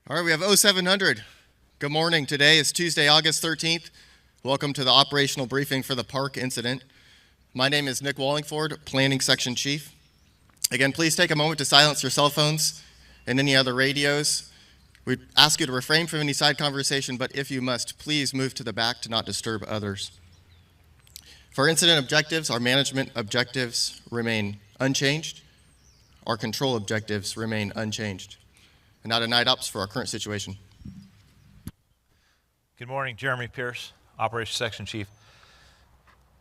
All right, we have 0700. Good morning. Today is Tuesday, August 13th. Welcome to the operational briefing for the park incident. My name is Nick Wallingford, Planning Section Chief. Again, please take a moment to silence your cell phones and any other radios. We ask you to refrain from any side conversation, but if you must, please move to the back to not disturb others. For incident objectives, our management objectives remain unchanged. Our control objectives remain unchanged. And now to night ops for our current situation. Good morning, Jeremy Pierce, Operations Section Chief.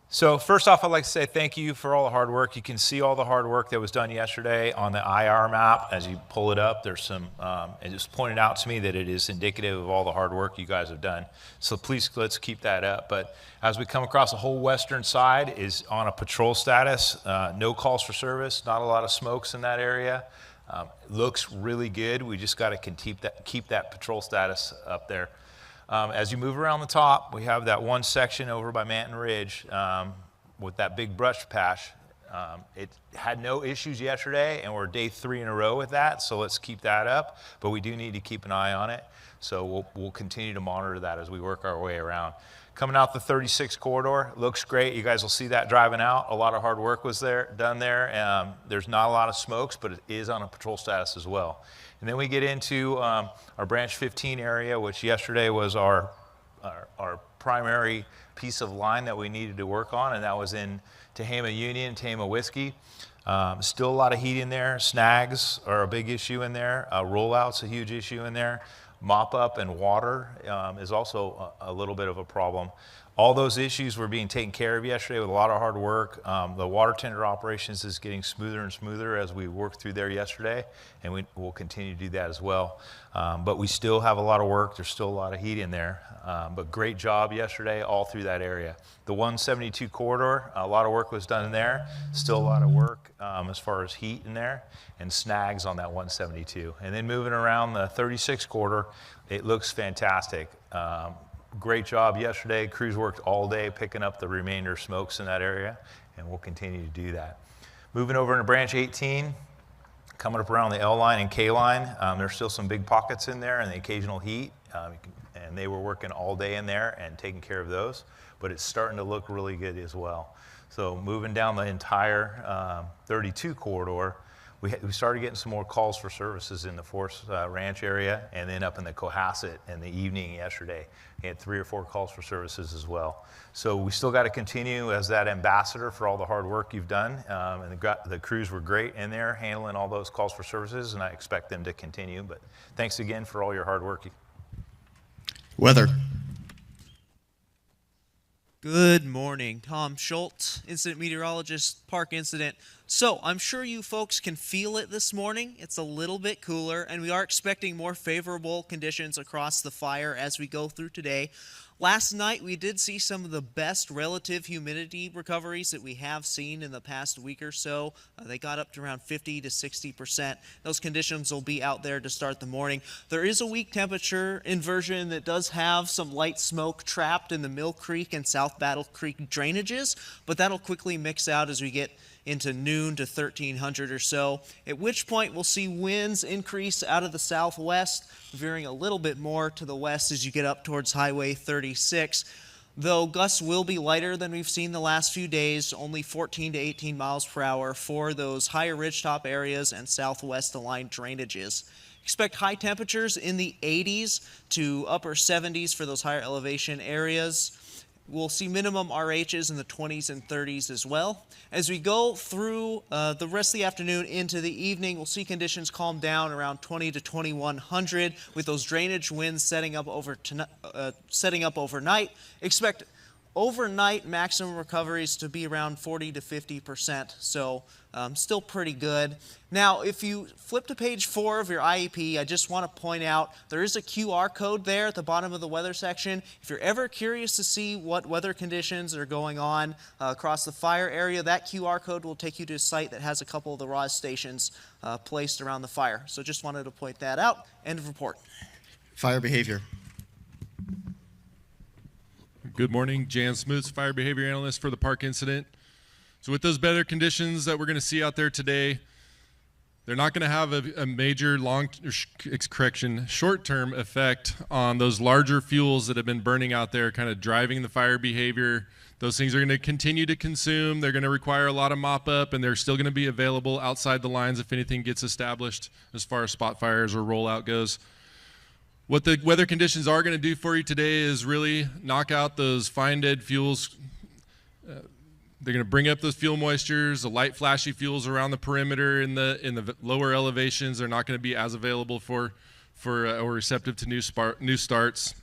So first off, I'd like to say thank you for all the hard work. You can see all the hard work that was done yesterday on the IR map. As you pull it up, there's some, it just pointed out to me that it is indicative of all the hard work you guys have done. So please, let's keep that up. But as we come across the whole western side is on a patrol status, no calls for service, not a lot of smokes in that area. Looks really good. We just got to keep that patrol status up there. As you move around the top, we have that one section over by Manton Ridge with that big brush patch. It had no issues yesterday, and we're day 3 in a row with that, so let's keep that up. But we do need to keep an eye on it, so we'll continue to monitor that as we work our way around. Coming out the 36 corridor, looks great. You guys will see that driving out. A lot of hard work was done there. There's not a lot of smokes, but it is on a patrol status as well. And then we get into our branch 15 area, which yesterday was our primary piece of line that we needed to work on, and that was in Tehama Union, Tehama Whiskey. Still a lot of heat in there. Snags are a big issue in there. Rollout's a huge issue in there. Mop up and water is also a little bit of a problem. All those issues were being taken care of yesterday with a lot of hard work. The water tender operations is getting smoother and smoother as we worked through there yesterday, and we will continue to do that as well. But we still have a lot of work. There's still a lot of heat in there. But great job yesterday all through that area. The 172 corridor, a lot of work was done in there. Still a lot of work as far as heat in there and snags on that 172. And then moving around the 36 corridor, it looks fantastic. Great job yesterday. Crews worked all day picking up the remainder smokes in that area, and we'll continue to do that. Moving over into branch 18, coming up around the L line and K line, there's still some big pockets in there and the occasional heat, and they were working all day in there and taking care of those, but it's starting to look really good as well. So moving down the entire 32 corridor, we started getting some more calls for services in the Forest Ranch area, and then up in the Cohasset in the evening yesterday. We had 3 or 4 calls for services as well. So we still got to continue as that ambassador for all the hard work you've done. And the crews were great in there handling all those calls for services, and I expect them to continue. But thanks again for all your hard work. Weather. Good morning. Tom Schultz, incident meteorologist, park incident. So I'm sure you folks can feel it this morning. It's a little bit cooler, and we are expecting more favorable conditions across the fire as we go through today. Last night, we did see some of the best relative humidity recoveries that we have seen in the past week or so. They got up to around 50 to 60%. Those conditions will be out there to start the morning. There is a weak temperature inversion that does have some light smoke trapped in the Mill Creek and South Battle Creek drainages, but that'll quickly mix out as we get into noon to 1300 or so, at which point we'll see winds increase out of the southwest, veering a little bit more to the west as you get up towards Highway 36. Though gusts will be lighter than we've seen the last few days, only 14 to 18 miles per hour for those higher ridgetop areas and southwest aligned drainages. Expect high temperatures in the 80s to upper 70s for those higher elevation areas. We'll see minimum RHs in the 20s and 30s as well. As we go through the rest of the afternoon into the evening, we'll see conditions calm down around 20 to 2100 with those drainage winds setting up overnight. Expect overnight maximum recoveries to be around 40 to 50%, so still pretty good. Now, if you flip to page 4 of your IEP, I just want to point out there is a QR code there at the bottom of the weather section. If you're ever curious to see what weather conditions are going on across the fire area, that QR code will take you to a site that has a couple of the RAWS stations placed around the fire. So just wanted to point that out. End of report. Fire behavior. Good morning, Jan Smoots, fire behavior analyst for the park incident. So with those better conditions that we're going to see out there today, they're not going to have a major short-term effect on those larger fuels that have been burning out there, kind of driving the fire behavior. Those things are going to continue to consume. They're going to require a lot of mop up, and they're still going to be available outside the lines if anything gets established as far as spot fires or rollout goes. What the weather conditions are going to do for you today is really knock out those fine dead fuels. They're going to bring up those fuel moistures, the light flashy fuels around the perimeter in the lower elevations. They're not going to be as available or receptive to new starts.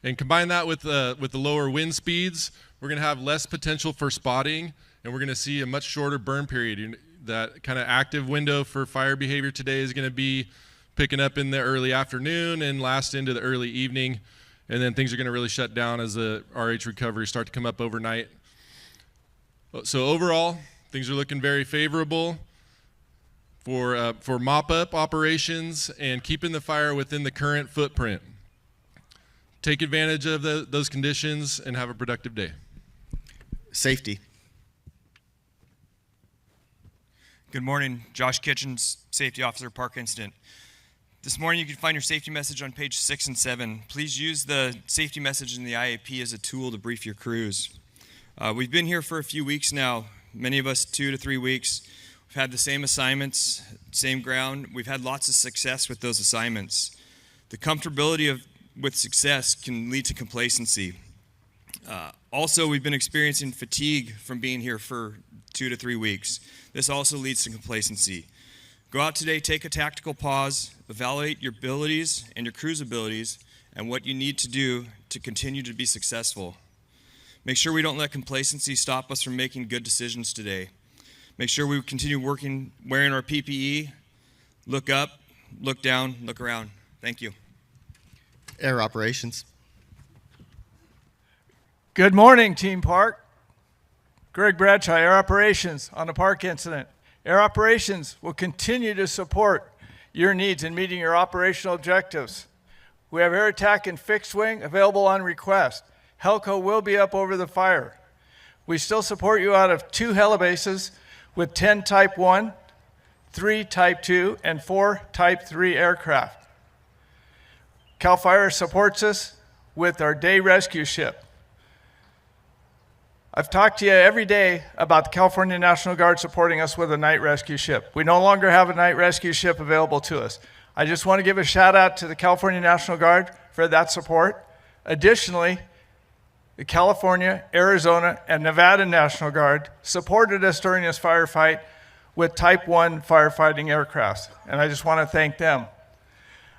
And combine that with the lower wind speeds, we're going to have less potential for spotting, and we're going to see a much shorter burn period. That kind of active window for fire behavior today is going to be picking up in the early afternoon and last into the early evening, and then things are going to really shut down as the RH recovery start to come up overnight. So overall, things are looking very favorable for mop-up operations and keeping the fire within the current footprint. Take advantage of those conditions and have a productive day. Safety. Good morning, Josh Kitchens, Safety Officer, Park Incident. This morning you can find your safety message on page 6 and 7. Please use the safety message in the IAP as a tool to brief your crews. We've been here for a few weeks now, many of us 2 to 3 weeks. We've had the same assignments, same ground. We've had lots of success with those assignments. The comfortability with success can lead to complacency. Also, we've been experiencing fatigue from being here for 2 to 3 weeks. This also leads to complacency. Go out today, take a tactical pause, evaluate your abilities and your crew's abilities and what you need to do to continue to be successful. Make sure we don't let complacency stop us from making good decisions today. Make sure we continue wearing our PPE, look up, look down, look around. Thank you. Air operations. Good morning, Team Park. Greg Bradshaw, Air Operations on the Park Incident. Air Operations will continue to support your needs in meeting your operational objectives. We have air attack and fixed wing available on request. Helco will be up over the fire. We still support you out of 2 helibases with 10 Type 1, 3 Type 2, and 4 Type 3 aircraft. CAL FIRE supports us with our day rescue ship. I've talked to you every day about the California National Guard supporting us with a night rescue ship. We no longer have a night rescue ship available to us. I just want to give a shout out to the California National Guard for that support. Additionally, the California, Arizona, and Nevada National Guard supported us during this firefight with Type 1 firefighting aircraft, and I just want to thank them.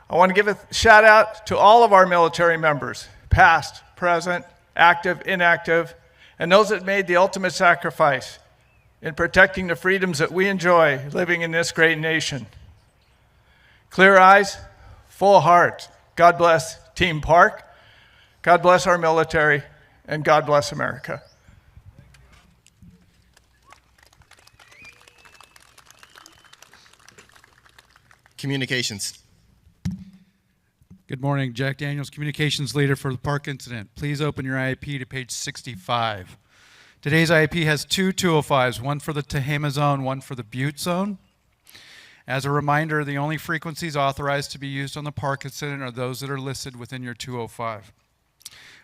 I want to give a shout out to all of our military members, past, present, active, inactive, and those that made the ultimate sacrifice in protecting the freedoms that we enjoy living in this great nation. Clear eyes, full heart. God bless Team Park. God bless our military, and God bless America. Communications. Good morning, Jack Daniels, Communications Leader for the Park Incident. Please open your IAP to page 65. Today's IAP has 2 205s, one for the Tehama Zone, one for the Butte Zone. As a reminder, the only frequencies authorized to be used on the Park Incident are those that are listed within your 205.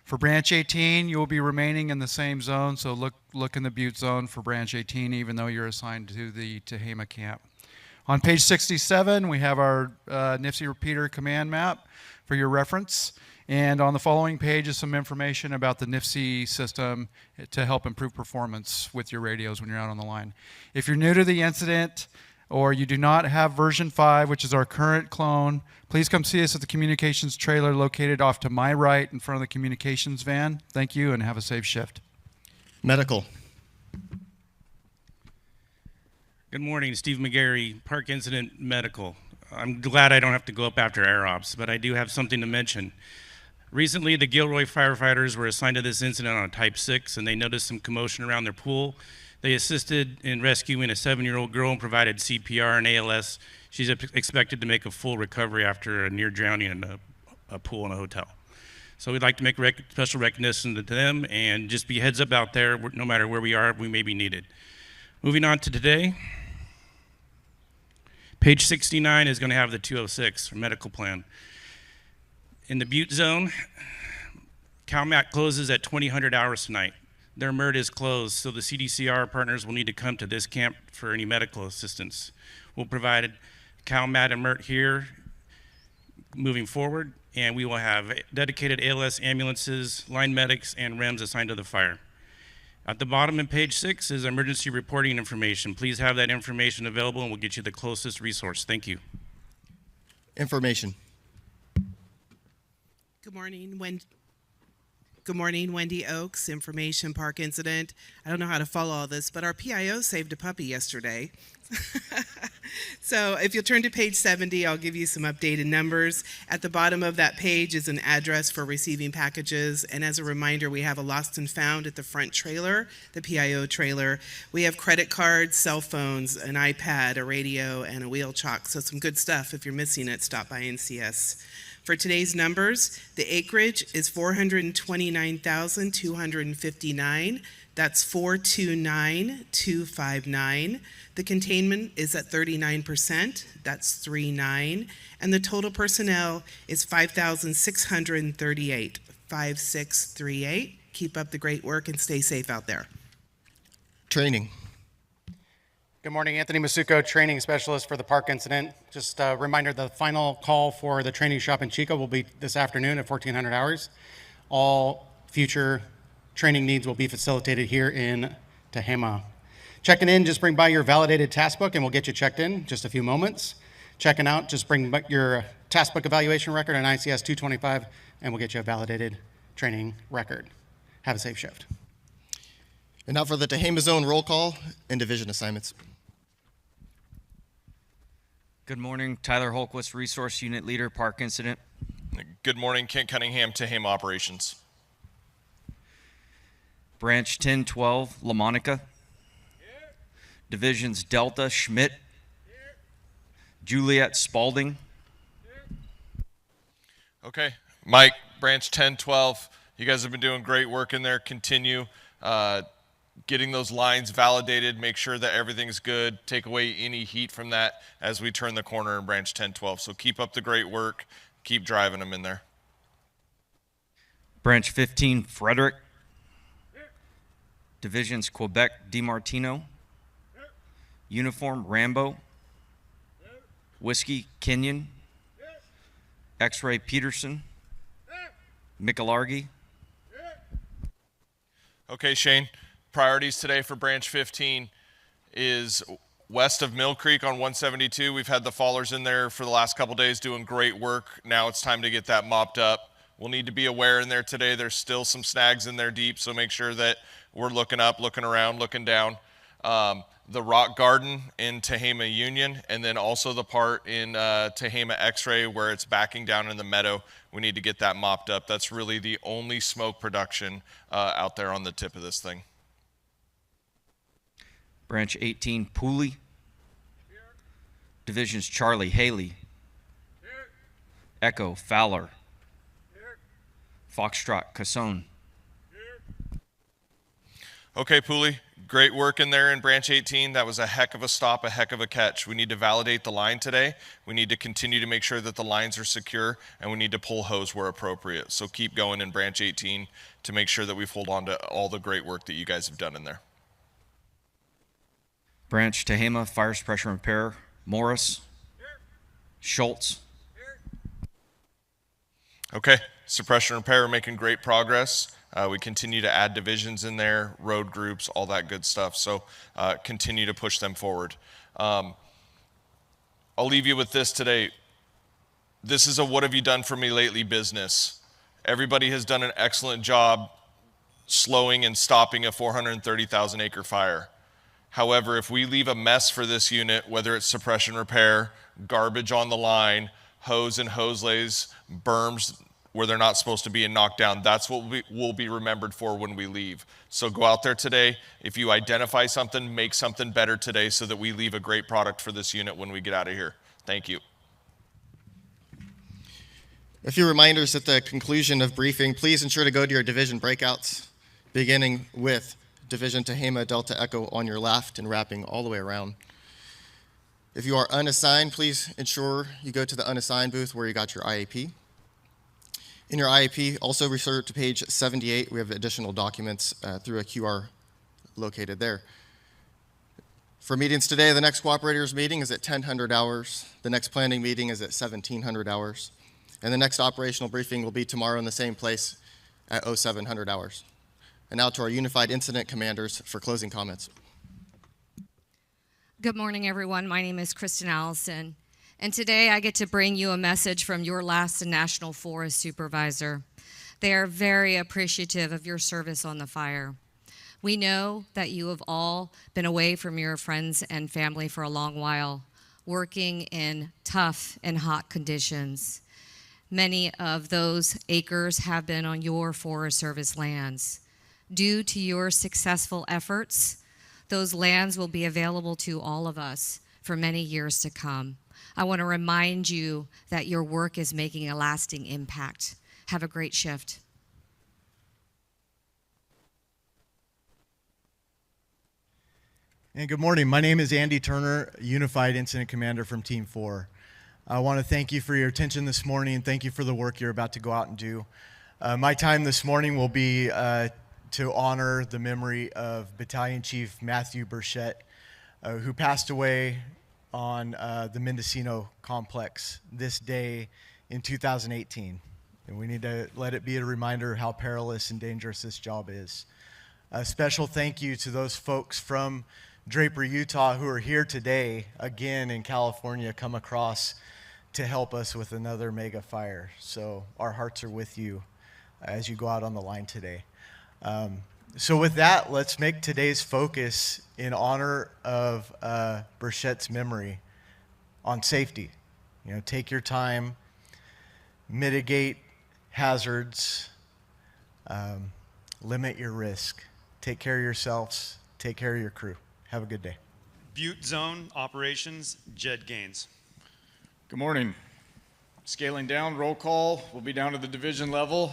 For Branch 18, you will be remaining in the same zone, so look in the Butte Zone for Branch 18, even though you're assigned to the Tehama camp. On page 67, we have our NIFC repeater command map for your reference. And on the following page is some information about the NIFC system to help improve performance with your radios when you're out on the line. If you're new to the incident or you do not have version 5, which is our current clone, please come see us at the communications trailer located off to my right in front of the communications van. Thank you and have a safe shift. Medical. Good morning, Steve McGarry, Park Incident Medical. I'm glad I don't have to go up after air ops, but I do have something to mention. Recently, the Gilroy firefighters were assigned to this incident on a Type 6, and they noticed some commotion around their pool. They assisted in rescuing a 7-year-old girl and provided CPR and ALS. She's expected to make a full recovery after a near drowning in a pool in a hotel. So we'd like to make special recognition to them and just be heads up out there, no matter where we are, we may be needed. Moving on to today. Page 69 is going to have the 206 medical plan. In the Butte zone, CalMat closes at 2000 hours tonight. Their MERT is closed, so the CDCR partners will need to come to this camp for any medical assistance. We'll provide CalMat and MERT here moving forward, and we will have dedicated ALS ambulances, line medics, and REMS assigned to the fire. At the bottom of page 6 is emergency reporting information. Please have that information available and we'll get you the closest resource. Thank you. Information. Good morning, Good morning, Wendy Oaks, Information Park Incident. I don't know how to follow all this, but our PIO saved a puppy yesterday. So if you'll turn to page 70, I'll give you some updated numbers. At the bottom of that page is an address for receiving packages. And as a reminder, we have a lost and found at the front trailer, the PIO trailer. We have credit cards, cell phones, an iPad, a radio, and a wheel chalk. So some good stuff. If you're missing it, stop by and see us. For today's numbers, the acreage is 429,259. That's 429,259. The containment is at 39%. That's 39. And the total personnel is 5,638. 5638. Keep up the great work and stay safe out there. Training. Good morning, Anthony Masuko, training specialist for the park incident. Just a reminder, the final call for the training shop in Chico will be this afternoon at 1400 hours. All future training needs will be facilitated here in Tehama. Checking in, just bring by your validated task book and we'll get you checked in just a few moments. Checking out, just bring your task book evaluation record and ICS 225 and we'll get you a validated training record. Have a safe shift. And now for the Tehama Zone roll call and division assignments. Good morning, Tyler Holquist, Resource Unit Leader, Park Incident. Good morning, Kent Cunningham, Tehama Operations. Branch 1012, La Monica. Here. Divisions Delta, Schmidt. Here. Juliet, Spalding. Here. Okay, Mike, Branch 1012, you guys have been doing great work in there. Continue getting those lines validated, make sure that everything's good, take away any heat from that as we turn the corner in Branch 1012. So keep up the great work, keep driving them in there. Branch 15, Frederick. Divisions Quebec, DiMartino. Uniform, Rambo. Whiskey, Kenyon. X-Ray, Peterson. Mickelargy. Okay, Shane. Priorities today for Branch 15 is west of Mill Creek on 172. We've had the fallers in there for the last couple days doing great work. Now it's time to get that mopped up. We'll need to be aware in there today. There's still some snags in there deep, so make sure that we're looking up, looking around, looking down. The Rock Garden in Tehama Union, and then also the part in Tehama X-Ray where it's backing down in the meadow. We need to get that mopped up. That's really the only smoke production out there on the tip of this thing. Branch 18, Pooley. Here. Divisions Charlie, Haley. Here. Echo, Fowler. Here. Foxtrot, Cassone. Here. Okay, Pooley, great work in there in Branch 18. That was a heck of a stop, a heck of a catch. We need to validate the line today. We need to continue to make sure that the lines are secure, and we need to pull hose where appropriate. So keep going in Branch 18 to make sure that we hold on to all the great work that you guys have done in there. Branch Tehama, Fire Suppression Repair, Morris. Here. Schultz. Here. Okay, suppression repair, we're making great progress. We continue to add divisions in there, road groups, all that good stuff. So continue to push them forward. I'll leave you with this today. This is a what have you done for me lately business. Everybody has done an excellent job slowing and stopping a 430,000 acre fire. However, if we leave a mess for this unit, whether it's suppression repair, garbage on the line, hose and hose lays, berms where they're not supposed to be and knocked down, that's what we'll be remembered for when we leave. So go out there today. If you identify something, make something better today so that we leave a great product for this unit when we get out of here. Thank you. A few reminders at the conclusion of briefing. Please ensure to go to your division breakouts, beginning with Division Tehama Delta Echo on your left and wrapping all the way around. If you are unassigned, please ensure you go to the unassigned booth where you got your IAP. In your IAP, also refer to page 78. We have additional documents through a QR located there. For meetings today, the next cooperators meeting is at 1000 hours. The next planning meeting is at 1700 hours. And the next operational briefing will be tomorrow in the same place at 0700 hours. And now to our Unified Incident Commanders for closing comments. Good morning, everyone. My name is Kristen Allison, and today I get to bring you a message from your last National Forest Supervisor. They are very appreciative of your service on the fire. We know that you have all been away from your friends and family for a long while, working in tough and hot conditions. Many of those acres have been on your Forest Service lands. Due to your successful efforts, those lands will be available to all of us for many years to come. I want to remind you that your work is making a lasting impact. Have a great shift. And good morning. My name is Andy Turner, Unified Incident Commander from Team 4. I want to thank you for your attention this morning and thank you for the work you're about to go out and do. My time this morning will be to honor the memory of Battalion Chief Matthew Burchett, who passed away on the Mendocino complex this day in 2018. And we need to let it be a reminder of how perilous and dangerous this job is. A special thank you to those folks from Draper, Utah, who are here today, again in California, come across to help us with another mega fire. So our hearts are with you as you go out on the line today. So with that, let's make today's focus in honor of Burchett's memory on safety. You know, take your time, mitigate hazards, limit your risk, take care of yourselves, take care of your crew. Have a good day. Butte Zone Operations, Jed Gaines. Good morning. Scaling down, roll call. We'll be down to the division level.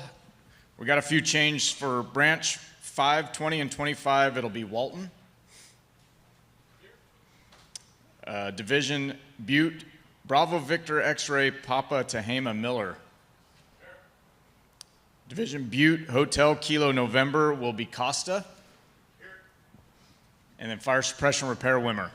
We got a few changes for branch 5, 20, and 25. It'll be Walton. Division Butte, Bravo Victor X-Ray Papa Tehama Miller. Division Butte, Hotel Kilo November will be Costa. And then Fire Suppression Repair Wimmer.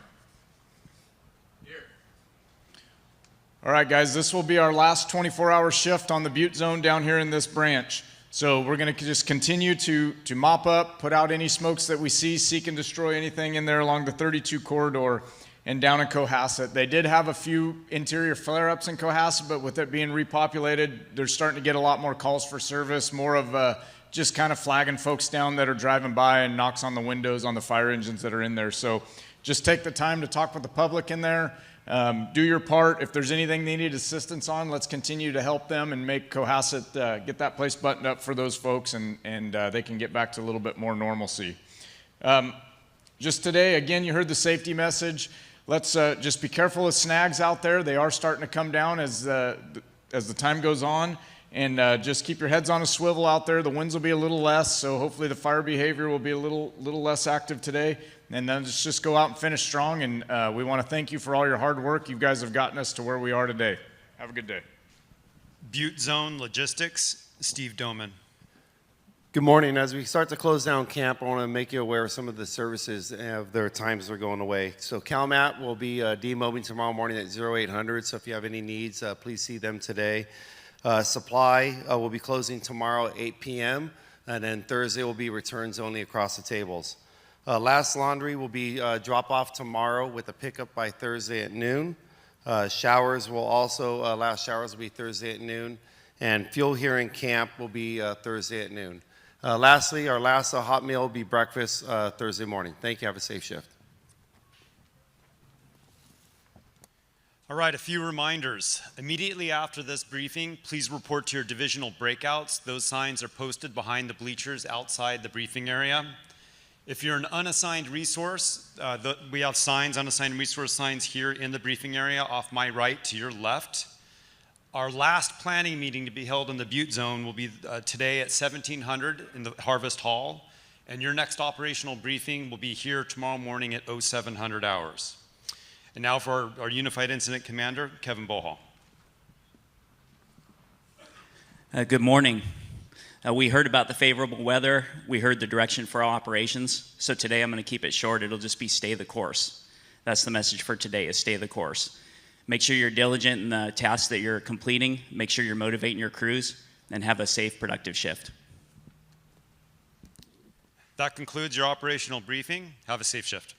All right, guys, this will be our last 24-hour shift on the Butte Zone down here in this branch. So we're going to just continue to mop up, put out any smokes that we see, seek and destroy anything in there along the 32 corridor and down in Cohasset. They did have a few interior flare-ups in Cohasset, but with it being repopulated, they're starting to get a lot more calls for service, more of just kind of flagging folks down that are driving by and knocks on the windows on the fire engines that are in there. So just take the time to talk with the public in there. Do your part. If there's anything they need assistance on, let's continue to help them and make Cohasset get that place buttoned up for those folks, and they can get back to a little bit more normalcy. Just today, again, you heard the safety message. Let's just be careful of snags out there. They are starting to come down as the time goes on, and just keep your heads on a swivel out there. The winds will be a little less, so hopefully the fire behavior will be a little less active today. And then let's just go out and finish strong, and we want to thank you for all your hard work. You guys have gotten us to where we are today. Have a good day. Butte Zone Logistics, Steve Doman. Good morning. As we start to close down camp, I want to make you aware of some of the services of their times they're going away. So CalMat will be demobbing tomorrow morning at 0800, so if you have any needs, please see them today. Supply will be closing tomorrow at 8 p.m., and then Thursday will be returns only across the tables. Last Laundry will be drop-off tomorrow with a pickup by Thursday at noon. Showers will also, last showers will be Thursday at noon. And fuel here in camp will be Thursday at noon. Lastly, our last hot meal will be breakfast Thursday morning. Thank you. Have a safe shift. All right, a few reminders. Immediately after this briefing, please report to your divisional breakouts. Those signs are posted behind the bleachers outside the briefing area. If you're an unassigned resource, we have signs, unassigned resource signs here in the briefing area off my right to your left. Our last planning meeting to be held in the Butte Zone will be today at 1700 in the Harvest Hall, and your next operational briefing will be here tomorrow morning at 0700 hours. And now for our Unified Incident Commander, Kevin Bohall. Good morning. We heard about the favorable weather. We heard the direction for our operations. So today I'm going to keep it short. It'll just be stay the course. That's the message for today, is stay the course. Make sure you're diligent in the tasks that you're completing. Make sure you're motivating your crews, and have a safe, productive shift. That concludes your operational briefing. Have a safe shift.